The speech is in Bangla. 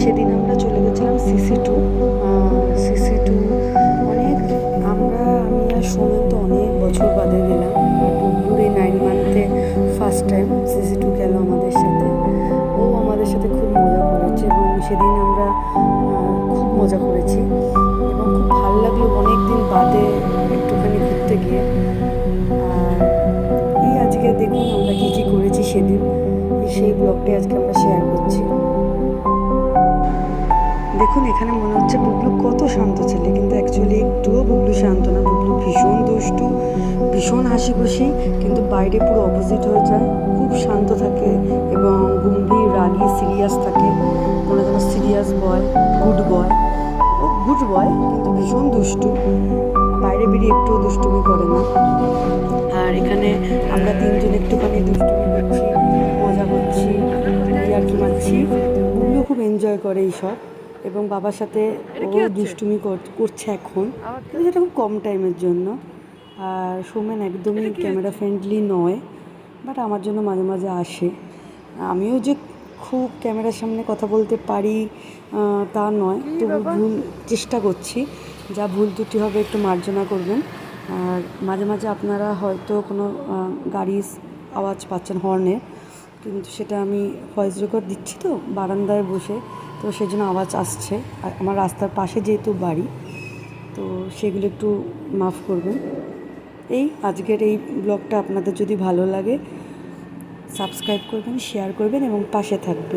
সেদিন আমরা চলে গেছিলাম সিসি2। সিসি2 অনেক আমি আর সুমন তো অনেক বছর বাদে গেলাম। আর বুবলুর এই 9 মান্থে ফার্স্ট টাইম সিসি2 গেল আমাদের সাথে। ও আমাদের সাথে খুব মজা করেছে এবং সেদিন আমরা খুব মজা করেছি এবং খুব ভালো লাগলো অনেক দিন বাদে একটুখানি ঘুরতে গিয়ে। আর এই আজকে দেখুন আমরা কী কী করেছি সেদিন, সেই ব্লগটি আজকে আমরা শেয়ার করছি। দেখুন এখানে মনে হচ্ছে বুবলু কত শান্ত ছেলে, কিন্তু অ্যাকচুয়ালি একটুও বুবলু শান্ত না। বুবলু ভীষণ দুষ্টু, ভীষণ হাসি খুশি, কিন্তু বাইরে পুরো অপোজিট হয়ে যায়। খুব শান্ত থাকে এবং গম্ভীর, রাগী, সিরিয়াস থাকে, মনে যেন সিরিয়াস বয়, গুড বয়। ও গুড বয় কিন্তু ভীষণ দুষ্টু, বাইরে বেরিয়ে একটুও দুষ্টুমি করে না। আর এখানে আমরা তিনজন একটুখানি দুষ্টুমি করছি, মজা করছি, আর কি মারছি। বুবলু খুব এনজয় করে এইসব এবং বাবার সাথে ও দুষ্টুমি করছে এখন, কিন্তু সেটা খুব কম টাইমের জন্য। আর সৌমেন একদমই ক্যামেরা ফ্রেন্ডলি নয়, বাট আমার জন্য মাঝে মাঝে আসে। আমিও যে খুব ক্যামেরার সামনে কথা বলতে পারি তা নয়, তবু ভুল চেষ্টা করছি। যা ভুল ত্রুটি হবে একটু মার্জনা করবেন। আর মাঝে মাঝে আপনারা হয়তো কোনো গাড়ির আওয়াজ পাচ্ছেন, হর্নের, কিন্তু সেটা আমি ভয়েস রেকর্ড দিচ্ছি তো বারান্দায় বসে, তো সেই জন্য আওয়াজ আসছে। আর আমার রাস্তার পাশে যেহেতু বাড়ি, তো সেগুলো একটু মাফ করবেন। এই আজকের এই ব্লগটা আপনাদের যদি ভালো লাগে সাবস্ক্রাইব করবেন, শেয়ার করবেন এবং পাশে থাকবেন।